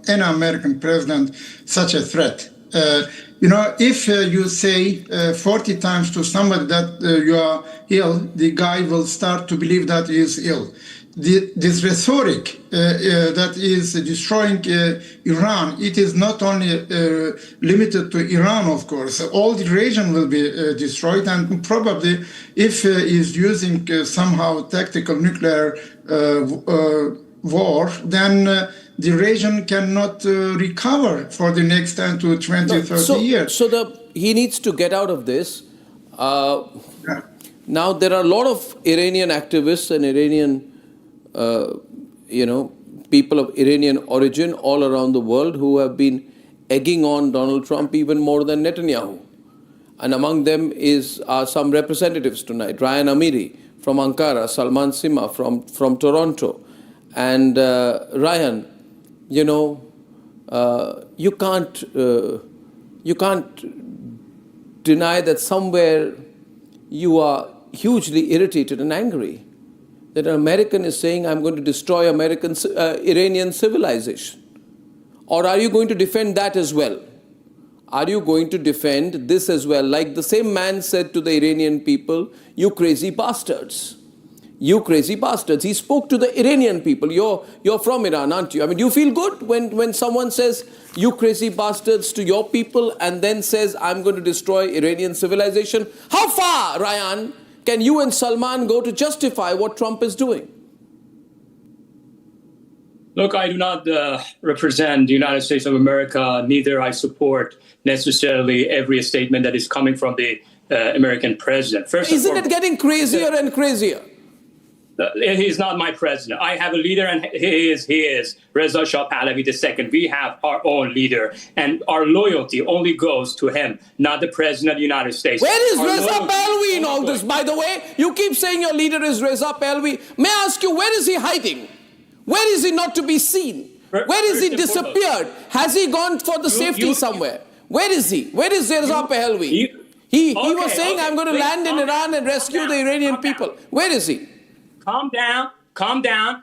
any American president such a threat. If you say 40 times to somebody that you are ill, the guy will start to believe that he is ill. This rhetoric that is destroying Iran, it is not only limited to Iran, of course. All the region will be destroyed, and probably if he is using somehow tactical nuclear war, then the region cannot recover for the next 10 to 20, 30 years. So he needs to get out of this. Now, there are a lot of Iranian activists and Iranian people of Iranian origin all around the world who have been egging on Donald Trump even more than Netanyahu. And among them are some representatives tonight. Ryan Amiri from Ankara, Salman Sima from Toronto. And Ryan, you can't deny that somewhere you are hugely irritated and angry that an American is saying, I'm going to destroy Iranian civilization. Or are you going to defend that as well? Are you going to defend this as well? Like the same man said to the Iranian people, you crazy bastards. You crazy bastards. He spoke to the Iranian people. You're from Iran, aren't you? I mean, do you feel good when someone says, you crazy bastards to your people and then says, I'm going to destroy Iranian civilization? How far, Ryan, can you and Salman go to justify what Trump is doing? Look, I do not represent the United States of America. Neither I support necessarily every statement that is coming from the American president. Isn't it getting crazier and crazier? He's not my president. I have a leader, and he is Reza Shah Pahlavi II. We have our own leader, and our loyalty only goes to him, not the president of the United States. Where is Reza Pahlavi in all this, by the way? You keep saying your leader is Reza Pahlavi. May I ask you, where is he hiding? Where is he not to be seen? Where is he disappeared? Has he gone for the safety somewhere? Where is he? Where is Reza Pahlavi? He was saying, I'm going to land in Iran and rescue the Iranian people. Where is he? Calm down.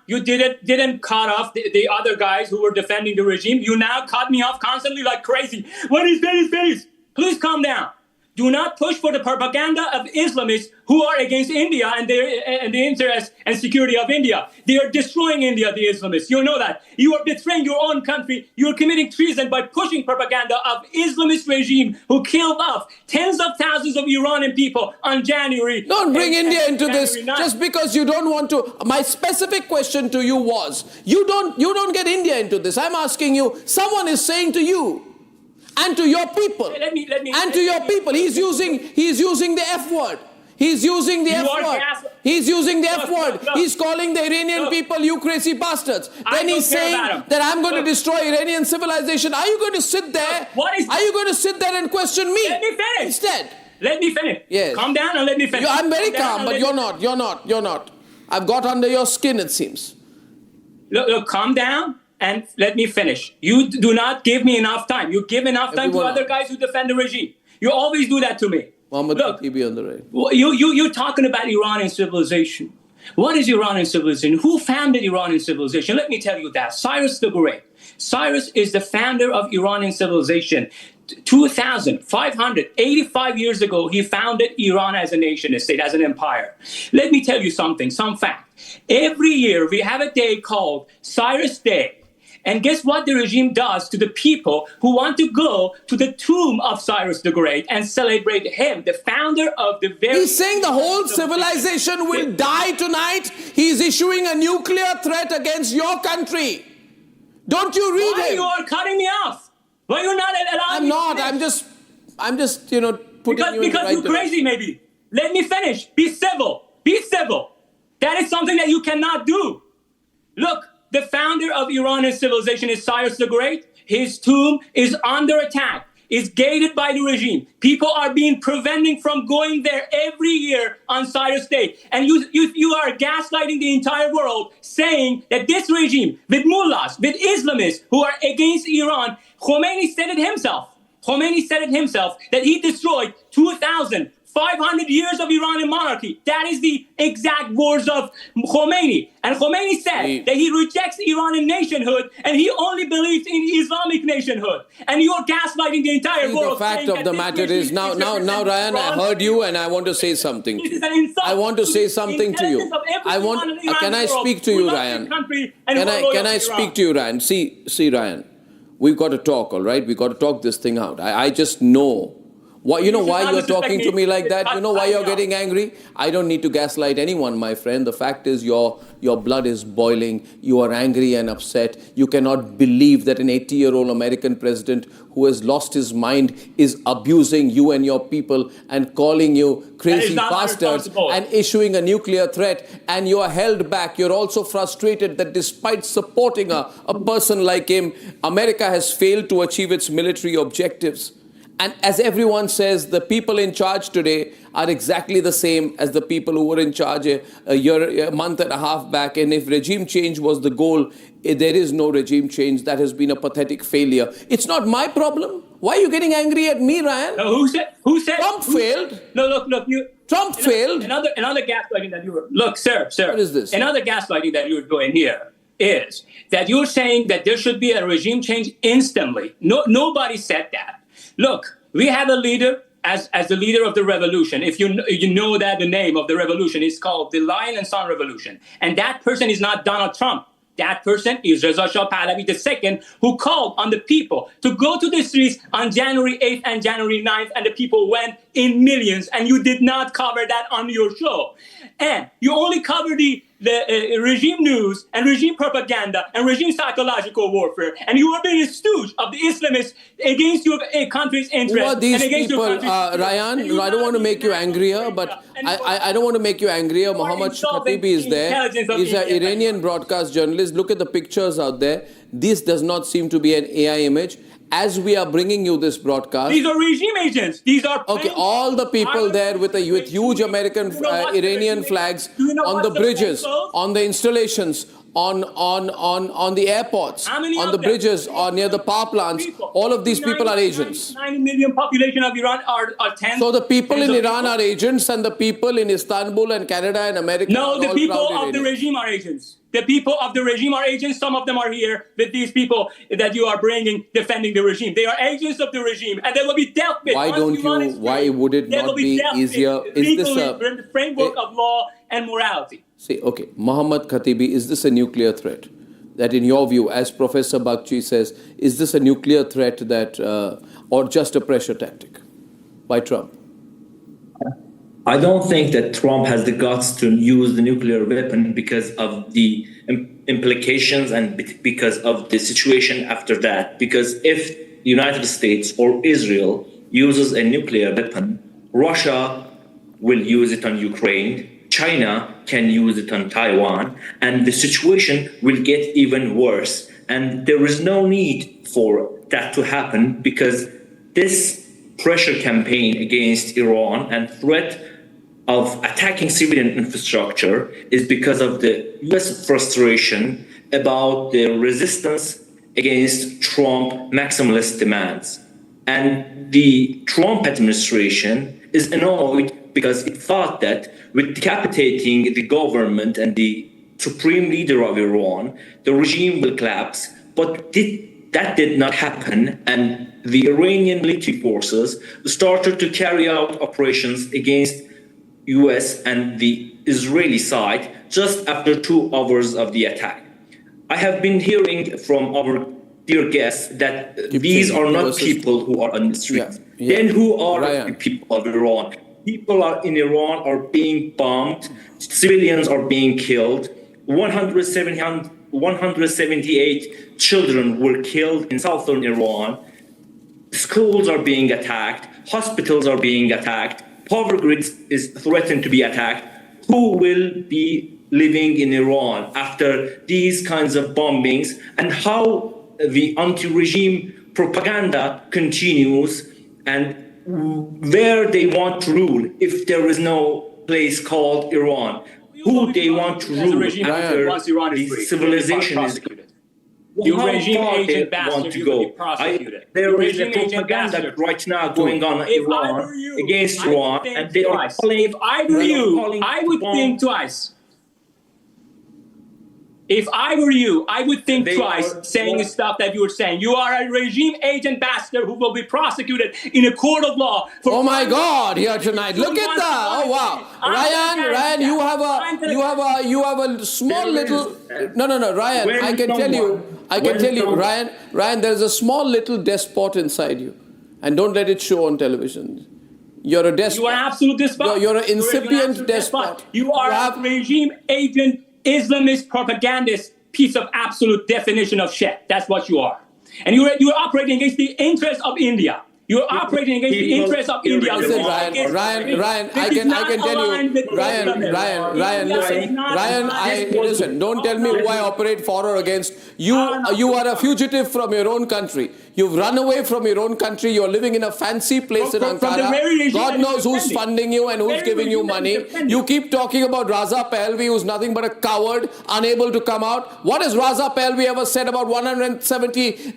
You didn't cut off the other guys who were defending the regime. You now cut me off constantly like crazy. What is face? Please calm down. Do not push for the propaganda of Islamists who are against India and the interest and security of India. They are destroying India, the Islamists. You know that. You are betraying your own country. You are committing treason by pushing propaganda of Islamist regime who killed off tens of thousands of Iranian people on January. Don't bring India into this just because you don't want to. My specific question to you was, you don't get India into this. I'm asking you, someone is saying to you, and to your people, he's using the F word. He's using the F word. He's using the F word. He's calling the Iranian people, you crazy bastards. Then he's saying that I'm going to destroy Iranian civilization. Are you going to sit there? Are you going to sit there and question me? Let me finish. Instead. Let me finish. Yes. Calm down and let me finish. I'm very calm, but you're not. I've got under your skin, it seems. Look, calm down. And let me finish. You do not give me enough time. You give enough time to other guys who defend the regime. You always do that to me. Look, on the right. You're talking about Iranian civilization. What is Iranian civilization? Who founded Iranian civilization? Let me tell you that. Cyrus the Great. Cyrus is the founder of Iranian civilization. 2,585 years ago, he founded Iran as a nation, a state, as an empire. Let me tell you something, some fact. Every year, we have a day called Cyrus Day. And guess what the regime does to the people who want to go to the tomb of Cyrus the Great and celebrate him, the founder of the very... He's saying the whole civilization will die tonight. He's issuing a nuclear threat against your country. Don't you read him? Why you are cutting me off? Why you're not allowing me? I'm just, putting you in the right Because you're crazy, maybe. Let me finish. Be civil. Be civil. That is something that you cannot do. Look. The founder of Iranian civilization is Cyrus the Great. His tomb is under attack, is gated by the regime. People are being prevented from going there every year on Cyrus Day. And you are gaslighting the entire world, saying that this regime, with mullahs, with Islamists who are against Iran, Khomeini said it himself that he destroyed 2,585 500 years of Iranian monarchy. That is the exact words of Khomeini. And Khomeini said that he rejects Iranian nationhood and he only believes in Islamic nationhood. And you are gaslighting the entire world. The fact of the matter is, now, Ryan, I heard you and I want to say something. This is an insult. I want to say something to you. Can I speak to you, Ryan? Can I speak to you, Ryan? See, Ryan, we've got to talk, all right? We've got to talk this thing out. I just know. Why you're talking to me like that? You know why you're getting angry? I don't need to gaslight anyone, my friend. The fact is your blood is boiling. You are angry and upset. You cannot believe that an 80-year-old American president who has lost his mind is abusing you and your people and calling you crazy bastards and issuing a nuclear threat, and you are held back. You're also frustrated that despite supporting a person like him, America has failed to achieve its military objectives. And as everyone says, the people in charge today are exactly the same as the people who were in charge a month and a half back. And if regime change was the goal, there is no regime change. That has been a pathetic failure. It's not my problem. Why are you getting angry at me, Ryan? No, who said? Trump failed. No, look. Trump failed. Another gaslighting that you were... Look, sir. What is this? Another gaslighting that you're doing here is that you're saying that there should be a regime change instantly. No, nobody said that. Look, we have a leader as the leader of the revolution. If you know that the name of the revolution is called the Lion and Sun Revolution. And that person is not Donald Trump. That person is Reza Shah Pahlavi II, who called on the people to go to the streets on January 8th and January 9th, and the people went in millions, and you did not cover that on your show. And you only cover the regime news and regime propaganda and regime psychological warfare, and you are being a stooge of the Islamists against your country's interests. Who are these and against people, your country's Ryan? I don't want to make you angrier, but I don't want to make you angrier. Mohammad Khatibi is there. He's an Iranian broadcast journalist. Look at the pictures out there. This does not seem to be an AI image. As we are bringing you this broadcast, these are regime agents. These are all the people there with huge American Iranian flags on the bridges, on the installations, on the airports, on the bridges, or near the power plants. All of these people are agents. 90 million population of Iran are 10. So the people in Iran are agents, and the people in Istanbul and Canada and America. No, the people of the Iranians. regime are agents. The people of the regime are agents. Some of them are here with these people that you are bringing, defending the regime. They are agents of the regime, and they will be dealt with. Why would it not be easier? Is this in the framework of law and morality? See, okay, Mohammad Khatibi, is this a nuclear threat? That in your view, as Professor Bakshi says, is this a nuclear threat or just a pressure tactic by Trump? I don't think that Trump has the guts to use the nuclear weapon because of the implications and because of the situation after that. Because if the United States or Israel uses a nuclear weapon, Russia will use it on Ukraine, China can use it on Taiwan, and the situation will get even worse. And there is no need for that to happen because this pressure campaign against Iran and threat of attacking civilian infrastructure is because of the US frustration about the resistance against Trump maximalist demands. And the Trump administration is annoyed because it thought that with decapitating the government and the supreme leader of Iran, the regime will collapse. But that did not happen, and the Iranian military forces started to carry out operations against US and the Israeli side just after 2 hours of the attack. I have been hearing from our dear guests that these are not people who are on the streets. Then who are the people of Iran? People in Iran are being bombed, civilians are being killed, 178 children were killed in southern Iran, schools are being attacked, hospitals are being attacked, power grid is threatened to be attacked. Who will be living in Iran after these kinds of bombings, and how the anti-regime propaganda continues, and where they want to rule if there is no place called Iran? Who they want to rule after the civilization is... You how regime far agent they want bastard, to you will go. be prosecuted. There You is a regime agent propaganda bastard. right now going on If I Iran were you, against I would Iran, think and they are twice. calling. If I were they are you, calling I would Trump- think twice. If I were you, I would think They twice are- saying the stuff that you were saying. You are a regime agent bastard who will be prosecuted in a court of law. For Oh my crimes- God! Here tonight, look at that! Oh wow, Ryan, you have a small There is, little. No, Ryan. when I can tell you, someone- Ryan. There is a small little despot inside you, and don't let it show on television. You're a despot. You are an absolute despot. You're an incipient absolute despot. You are have- a regime agent, Islamist propagandist piece of absolute definition of shit. That's what you are. And you're operating against the interests of India. You're operating against the interests of India. Listen, You're Ryan, against- Ryan, This I is can not tell aligned you, with Ryan, Islam. India is listen, not Ryan, aligned. listen, don't tell me who I operate for or against. You are a fugitive from your own country. You've run away from your own country. You're living in a fancy place in From the Ankara. very regime God that you're knows who's defending. funding you and who's Very giving you regime that money. you're defending. You keep talking about Raza Pahlavi, who's nothing but a coward, unable to come out. What has Raza Pahlavi ever said about 170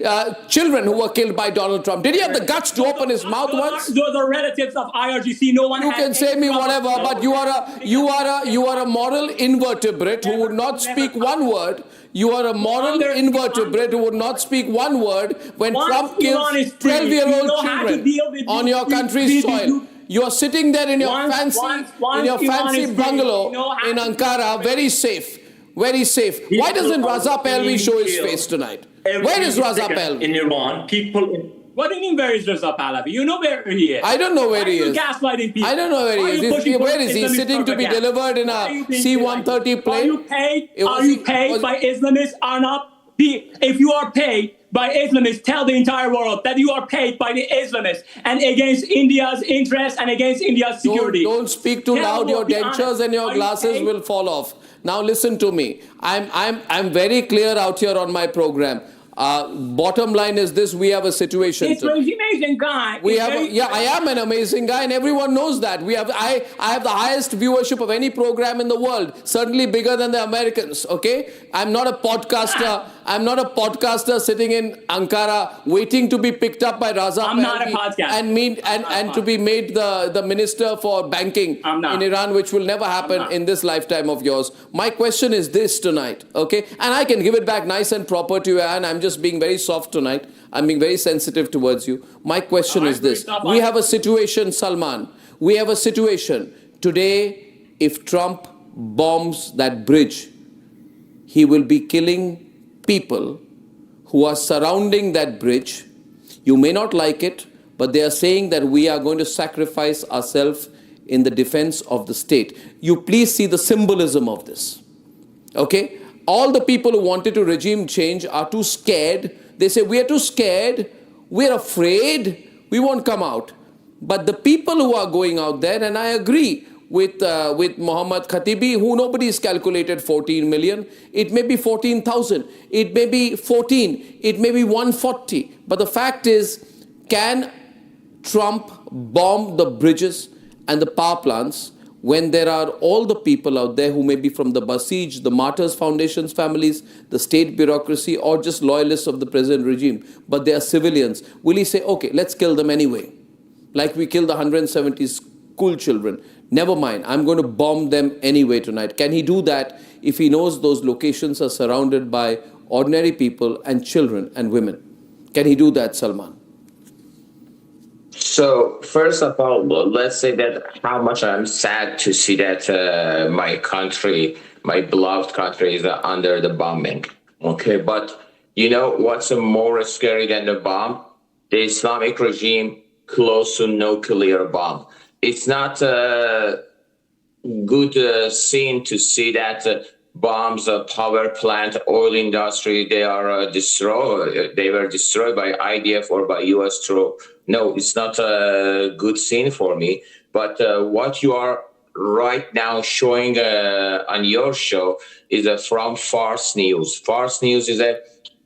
children who were killed by Donald Trump? Did he have the guts to open his mouth once? Those are relatives of IRGC. No one You has can say any me problem. whatever, but you are a moral invertebrate who would not speak one word. You are a moral invertebrate who would not speak one word when Once Trump Iran kills is free, 12-year-old you know how to children deal with on you- your with- country's with- soil. you- You are sitting there in your Once fancy Iran is free, bungalow you know how in to- Ankara, very safe. Very safe. Why doesn't Raza Pahlavi show his face tonight? Where is Raza Pahlavi? In Iran, people in What do you mean, where is Raza Pahlavi? You know where he is. I don't know where Why he are you is. gaslighting people? I don't know where he Why are is. you pushing Where is he? Islamist Sitting to be propaganda? delivered in Why are a you being C-130 like- plane? Are you paid? It was- Are you paid was- by Islamists or not? If you are paid by Islamists, tell the entire world that you are paid by the Islamists and against India's interests and against India's security. Don't speak too Tell loud. the Your world, be dentures honest. and your Are you glasses paid? will fall off. Now listen to me. I'm very clear out here on my program. Bottom line is this: we have a situation. This today. regime agent guy. We is have, very- I am an amazing guy, and everyone knows that. I have the highest viewership of any program in the world, certainly bigger than the Americans. Okay, I'm not a podcaster. I'm not a podcaster sitting in Ankara waiting to be picked up by Raza I'm not a Pahlavi podcaster. and to be made the minister for banking I'm not. in Iran, which will never happen not. in this lifetime of yours. My question is this tonight, okay? And I can give it back nice and proper to you, and I'm just being very soft tonight. I'm being very sensitive towards you. My question is this. We have a situation, Salman. We have a situation. Today, if Trump bombs that bridge, he will be killing people who are surrounding that bridge. You may not like it, but they are saying that we are going to sacrifice ourselves in the defense of the state. You please see the symbolism of this. Okay? All the people who wanted to regime change are too scared. They say, we are too scared, we're afraid, we won't come out. But the people who are going out there, and I agree with Mohammad Khatibi, who nobody's calculated 14 million. It may be 14,000. It may be 14. It may be 140. But the fact is, can Trump bomb the bridges and the power plants when there are all the people out there who may be from the Basij, the Martyrs Foundation's families, the state bureaucracy, or just loyalists of the present regime, but they are civilians? Will he say, okay, let's kill them anyway, like we killed the 170 school children? Never mind, I'm going to bomb them anyway tonight. Can he do that if he knows those locations are surrounded by ordinary people and children and women? Can he do that, Salman? So first of all, let's say that how much I'm sad to see that my country, my beloved country, is under the bombing. Okay, but you know what's more scary than the bomb? The Islamic regime close to nuclear bomb. It's not a good scene to see that bombs, power plant, oil industry, they are destroyed. They were destroyed by IDF or by US troop. No, it's not a good scene for me. But what you are right now showing on your show is from Fars News. Fars News is a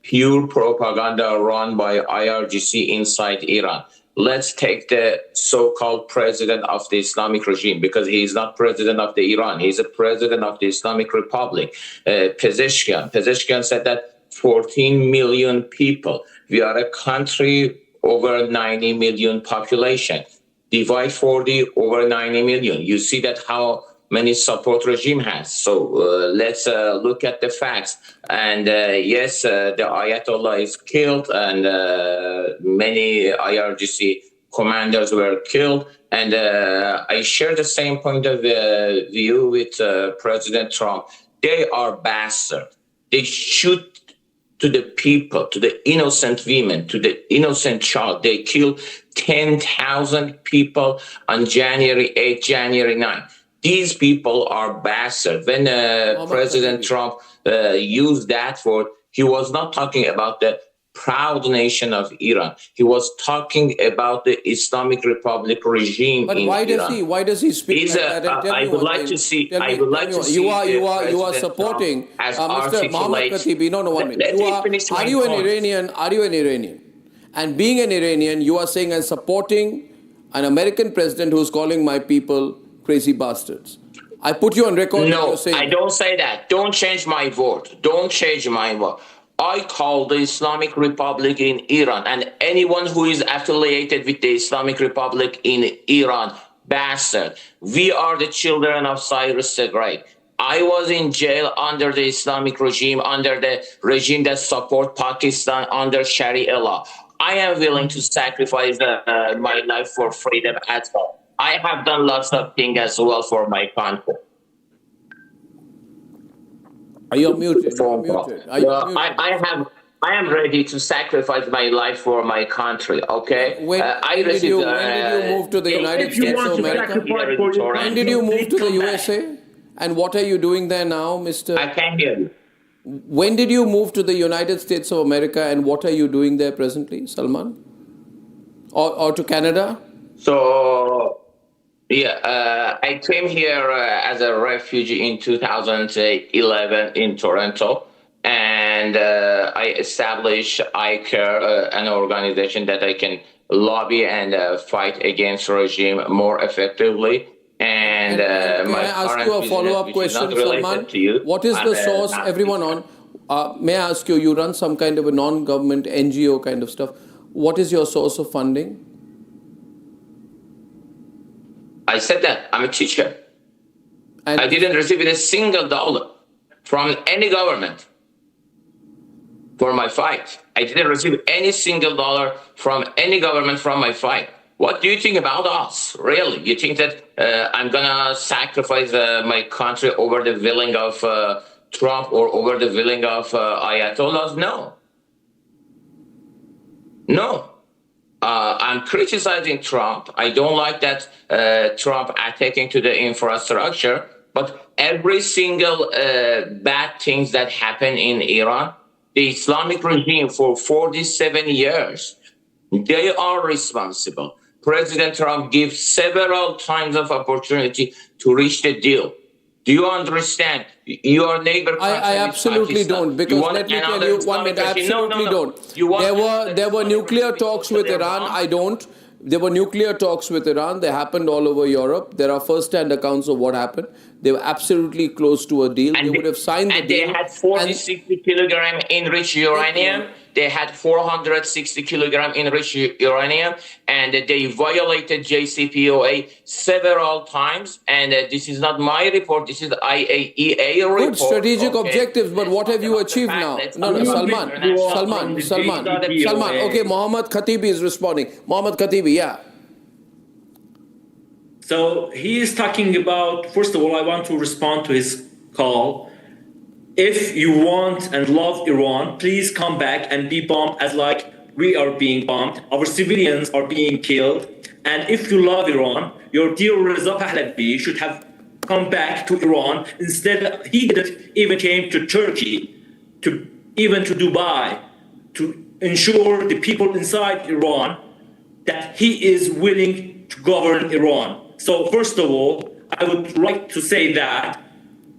pure propaganda run by IRGC inside Iran. Let's take the so-called president of the Islamic regime, because he is not president of the Iran. He's a president of the Islamic Republic, Pezeshkian. Pezeshkian said that 14 million people. We are a country over 90 million population. Divide 40 over 90 million. You see that how many support regime has. So let's look at the facts. And yes, the Ayatollah is killed, and many IRGC commanders were killed. And I share the same point of view with President Trump. They are bastards. They shoot to the people, to the innocent women, to the innocent child. They killed 10,000 people on January 8, January 9. These people are bastards. When President Trump used that word, he was not talking about the proud nation of Iran. He was talking about the Islamic Republic regime in Iran. Why does he speak like that? I would like to see. You are supporting Mr. Mohammad Khatibi. No, 1 minute. Are you an Iranian? And being an Iranian, you are saying I'm supporting an American president who's calling my people crazy bastards. I put you on record. No, I don't say that. Don't change my word. Don't change my word. I call the Islamic Republic in Iran and anyone who is affiliated with the Islamic Republic in Iran, bastard. We are the children of Cyrus the Great. I was in jail under the Islamic regime, under the regime that support Pakistan under Sharia law. I am willing to sacrifice my life for freedom as well. I have done lots of things as well for my country. Are you muted? I am ready to sacrifice my life for my country. Okay. When did you move to the United States of America? When did you move to the USA? And what are you doing there now, Mr.? I can't hear you. When did you move to the United States of America, and what are you doing there presently, Salman? Or to Canada? So, yeah, I came here as a refugee in 2011 in Toronto, and I established iCare, an organization that I can lobby and fight against regime more effectively. And may I ask you a follow-up question, Salman? What is the source, everyone on? May I ask you, you run some kind of a non-government NGO kind of stuff. What is your source of funding? I said that. I'm a teacher. And I didn't receive a single dollar from any government for my fight. I didn't receive any single dollar from any government from my fight. What do you think about us? Really? You think that I'm going to sacrifice my country over the willing of Trump or over the willing of Ayatollahs? No. No. I'm criticizing Trump. I don't like that Trump attacking to the infrastructure, but every single bad things that happen in Iran, the Islamic regime for 47 years, they are responsible. President Trump gives several times of opportunity to reach the deal. Do you understand? Your neighbor country I absolutely Pakistan. Don't, because let me tell you 1 minute, I absolutely don't. There were nuclear talks with Iran. I don't. There were nuclear talks with Iran. They happened all over Europe. There are first-hand accounts of what happened. They were absolutely close to a deal. They would have signed the deal. And they had 60 kilogram enriched uranium. They had 460 kilogram enriched uranium, and they violated JCPOA several times. And this is not my report. This is IAEA report. Good strategic objectives, but what have you achieved now? No, Salman. Okay, Mohammad Khatibi is responding. Mohammad Khatibi, yeah. So he is talking about, first of all, I want to respond to his call. If you want and love Iran, please come back and be bombed as like we are being bombed. Our civilians are being killed. And if you love Iran, your dear Reza Pahlavi should have come back to Iran. Instead, he didn't even came to Turkey, even to Dubai, to ensure the people inside Iran that he is willing to govern Iran. So first of all, I would like to say that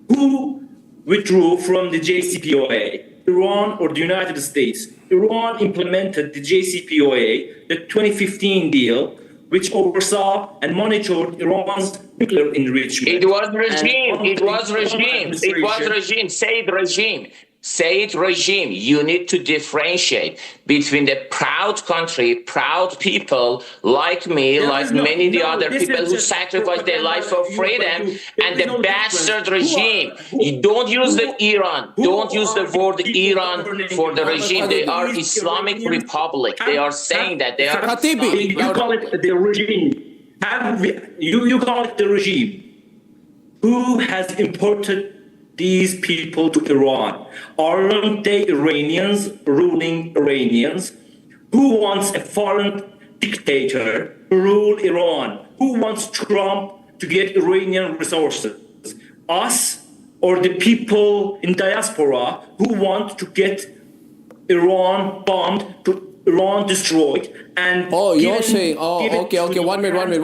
who withdrew from the JCPOA, Iran or the United States? Iran implemented the JCPOA, the 2015 deal, which oversaw and monitored Iran's nuclear enrichment. It was regime. It was regime. It was regime. Say it regime. Say it regime. You need to differentiate between the proud country, proud people like me, like many of the other people who sacrificed their life for freedom, and the bastard regime. You don't use the Iran. Don't use the word Iran for the regime. They are Islamic Republic. They are saying that they are. Khatibi, You call it the regime. You call it the regime. Who has imported these people to Iran? Aren't they Iranians, ruling Iranians? Who wants a foreign dictator to rule Iran? Who wants Trump to get Iranian resources? Us or the people in diaspora who want to get Iran bombed, to Iran destroyed? And you're saying, okay, 1 minute.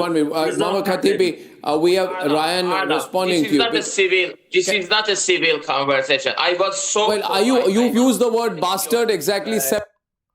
Mama Khatibi, we have Ryan responding to you. This is not a civil conversation. I was so. Well, you've used the word bastard exactly 7